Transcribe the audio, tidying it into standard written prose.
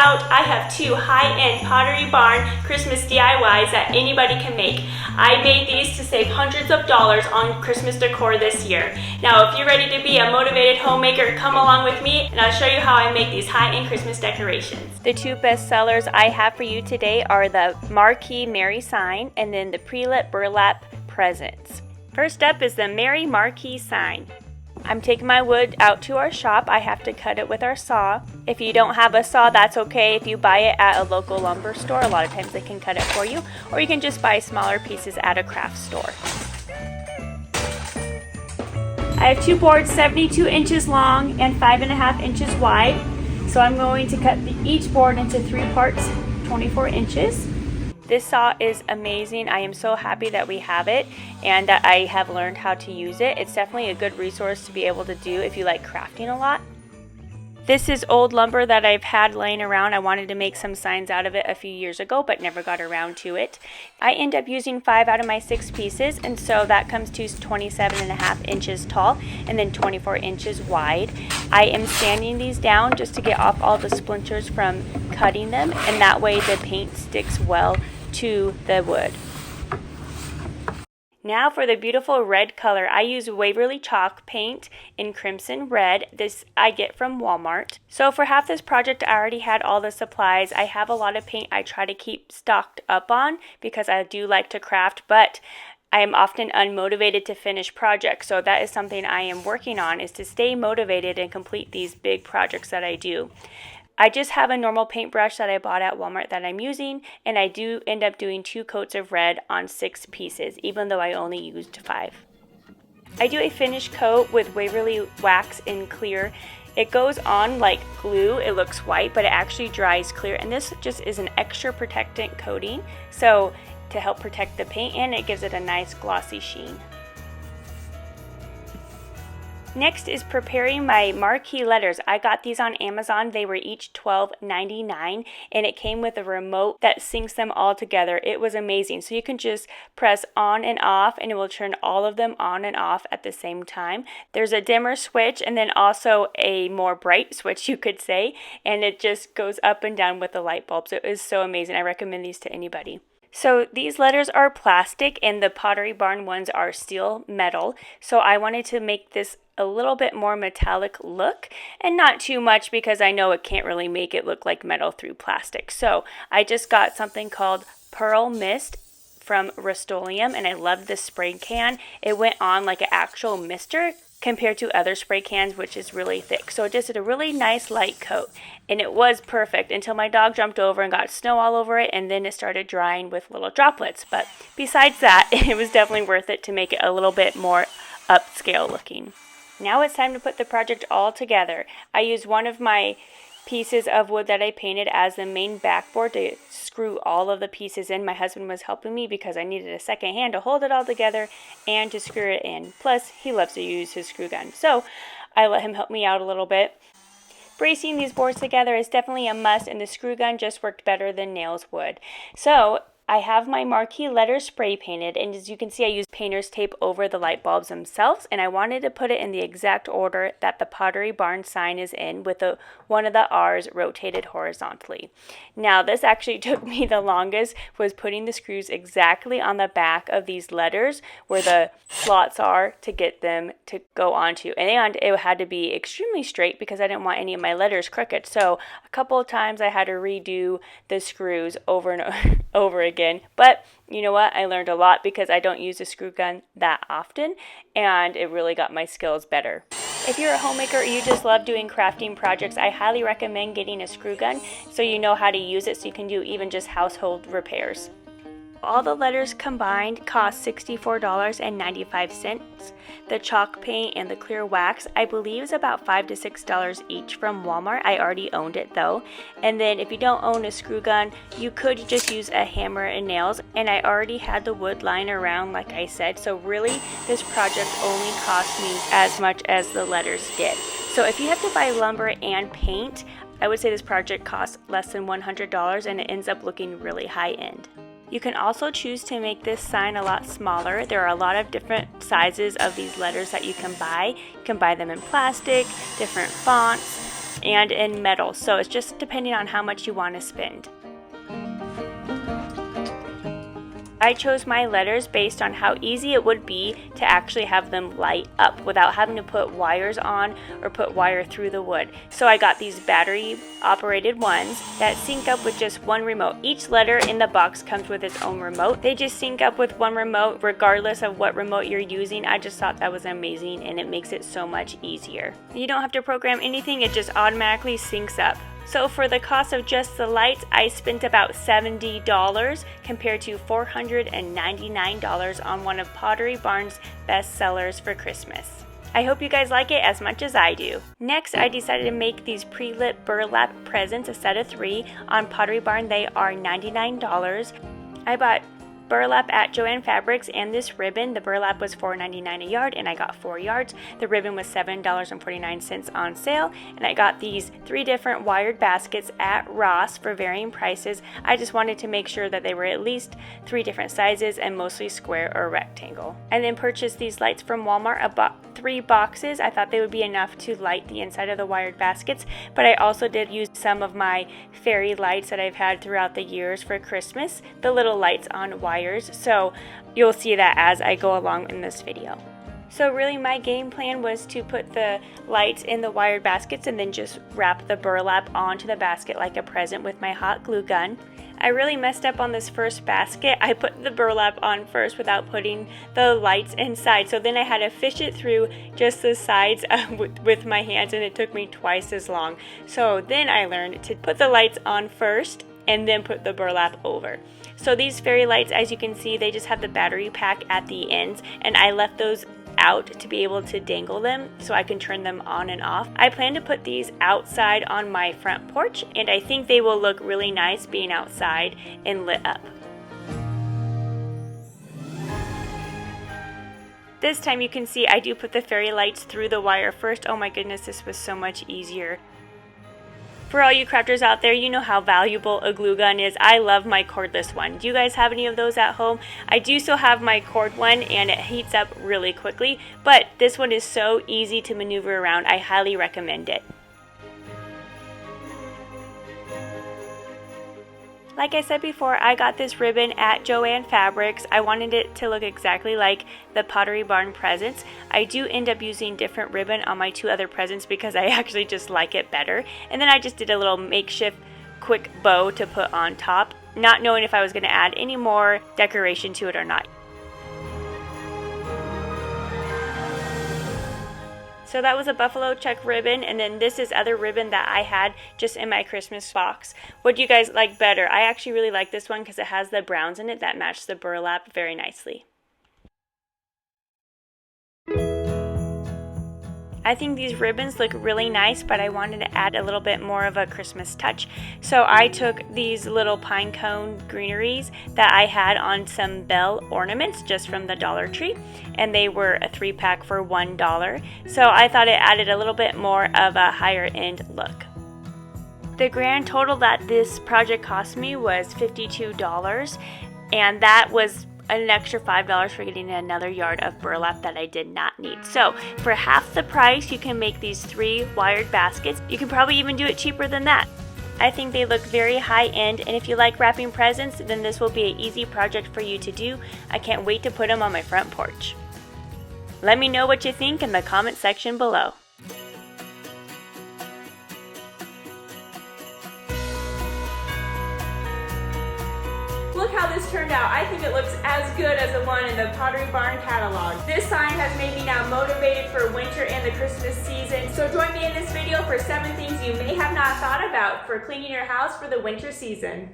out, I have two high-end Pottery Barn Christmas DIYs that anybody can make. I made these to save hundreds of dollars on Christmas decor this year. Now, if you're ready to be a motivated homemaker, come along with me and I'll show you how I make these high-end Christmas decorations. The two best sellers I have for you today are the Marquee Merry sign and then the pre-lit burlap presents. First up is the Merry Marquee sign. I'm taking my wood out to our shop. I have to cut it with our saw. If you don't have a saw, that's okay. If you buy it at a local lumber store, a lot of times they can cut it for you, or you can just buy smaller pieces at a craft store. I have two boards 72 inches long and 5.5 inches wide. So I'm going to cut each board into 3 parts, 24 inches. This saw is amazing. I am so happy that we have it and that I have learned how to use it. It's definitely a good resource to be able to do if you like crafting a lot. This is old lumber that I've had laying around. I wanted to make some signs out of it a few years ago, but never got around to it. I end up using 5 out of my 6 pieces, and so that comes to 27.5 inches tall and then 24 inches wide. I am sanding these down just to get off all the splinters from cutting them, and that way the paint sticks well to the wood. Now for the beautiful red color, I use Waverly chalk paint in crimson red. This I get from Walmart. So for half this project, I already had all the supplies. I have a lot of paint I try to keep stocked up on because I do like to craft, but I am often unmotivated to finish projects. So that is something I am working on, is to stay motivated and complete these big projects that I do. I just have a normal paintbrush that I bought at Walmart that I'm using, and I do end up doing 2 coats of red on 6 pieces, even though I only used 5. I do a finish coat with Waverly wax in clear. It goes on like glue. It looks white, but it actually dries clear, and this just is an extra protectant coating, so to help protect the paint, and it gives it a nice glossy sheen. Next is preparing my marquee letters. I got these on Amazon. They were each $12.99 and it came with a remote that syncs them all together. It was amazing. So you can just press on and off and it will turn all of them on and off at the same time. There's a dimmer switch and then also a more bright switch, you could say, and it just goes up and down with the light bulbs. It is so amazing. I recommend these to anybody. So these letters are plastic and the Pottery Barn ones are steel metal. So I wanted to make this a little bit more metallic look, and not too much because I know it can't really make it look like metal through plastic. So I just got something called Pearl Mist from Rust-Oleum, and I loved this spray can. It went on like an actual mister compared to other spray cans, which is really thick. So it just did a really nice light coat, and it was perfect until my dog jumped over and got snow all over it, and then it started drying with little droplets. But besides that, it was definitely worth it to make it a little bit more upscale looking. Now it's time to put the project all together. I used one of my pieces of wood that I painted as the main backboard to screw all of the pieces in. My husband was helping me because I needed a second hand to hold it all together and to screw it in. Plus, he loves to use his screw gun, so I let him help me out a little bit. Bracing these boards together is definitely a must, and the screw gun just worked better than nails would. So I have my marquee letters spray painted, and as you can see, I used painter's tape over the light bulbs themselves, and I wanted to put it in the exact order that the Pottery Barn sign is in, with one of the R's rotated horizontally. Now, this actually took me the longest, was putting the screws exactly on the back of these letters where the slots are to get them to go onto, and it had to be extremely straight because I didn't want any of my letters crooked. So a couple of times I had to redo the screws over and over again. But you know what? I learned a lot because I don't use a screw gun that often, and it really got my skills better. If you're a homemaker or you just love doing crafting projects, I highly recommend getting a screw gun so you know how to use it, so you can do even just household repairs. All the letters combined cost $64.95. The chalk paint and the clear wax, I believe, is about $5 to $6 each from Walmart. I already owned it though. And then if you don't own a screw gun, you could just use a hammer and nails. And I already had the wood lying around, like I said. So really, this project only cost me as much as the letters did. So if you have to buy lumber and paint, I would say this project costs less than $100 and it ends up looking really high end. You can also choose to make this sign a lot smaller. There are a lot of different sizes of these letters that you can buy. You can buy them in plastic, different fonts. and in metal. So it's just depending on how much you want to spend. I chose my letters based on how easy it would be to actually have them light up without having to put wires on or put wire through the wood. So I got these battery operated ones that sync up with just one remote. Each letter in the box comes with its own remote. They just sync up with one remote regardless of what remote you're using. I just thought that was amazing, and it makes it so much easier. You don't have to program anything, it just automatically syncs up. So for the cost of just the lights, I spent about $70 compared to $499 on one of Pottery Barn's best sellers for Christmas. I hope you guys like it as much as I do. Next, I decided to make these pre-lit burlap presents, a set of 3. On Pottery Barn, they are $99. I bought burlap at Joann Fabrics and this ribbon. The burlap was $4.99 a yard and I got 4 yards. The ribbon was $7.49 on sale, and I got these 3 different wired baskets at Ross for varying prices. I just wanted to make sure that they were at least 3 different sizes and mostly square or rectangle. I then purchased these lights from Walmart. I bought 3 boxes. I thought they would be enough to light the inside of the wired baskets, but I also did use some of my fairy lights that I've had throughout the years for Christmas, the little lights on wires. So you'll see that as I go along in this video. So really my game plan was to put the lights in the wired baskets and then just wrap the burlap onto the basket like a present with my hot glue gun. I really messed up on this first basket. I put the burlap on first without putting the lights inside. So then I had to fish it through just the sides with my hands, and it took me twice as long. So then I learned to put the lights on first and then put the burlap over. So these fairy lights, as you can see, they just have the battery pack at the ends, and I left those out to be able to dangle them so I can turn them on and off. I plan to put these outside on my front porch, and I think they will look really nice being outside and lit up. This time you can see I do put the fairy lights through the wire first. Oh my goodness, this was so much easier. For all you crafters out there, you know how valuable a glue gun is. I love my cordless one. Do you guys have any of those at home? I do still have my cord one, and it heats up really quickly, but this one is so easy to maneuver around. I highly recommend it. Like I said before, I got this ribbon at Joann Fabrics. I wanted it to look exactly like the Pottery Barn presents. I do end up using different ribbon on my 2 other presents because I actually just like it better. And then I just did a little makeshift quick bow to put on top, not knowing if I was going to add any more decoration to it or not. So that was a buffalo check ribbon, and then this is other ribbon that I had just in my Christmas box. What do you guys like better? I actually really like this one because it has the browns in it that match the burlap very nicely. I think these ribbons look really nice, but I wanted to add a little bit more of a Christmas touch. So I took these little pine cone greeneries that I had on some bell ornaments just from the Dollar Tree, and they were a 3-pack for $1. So I thought it added a little bit more of a higher end look. The grand total that this project cost me was $52, and that was an extra $5 for getting another yard of burlap that I did not need. So for half the price, you can make these 3 wired baskets. You can probably even do it cheaper than that. I think they look very high end, and if you like wrapping presents, then this will be an easy project for you to do. I can't wait to put them on my front porch. Let me know what you think in the comment section below. Look how this turned out. I think it looks as good as the one in the Pottery Barn catalog. This sign has made me now motivated for winter and the Christmas season. So join me in this video for 7 things you may have not thought about for cleaning your house for the winter season.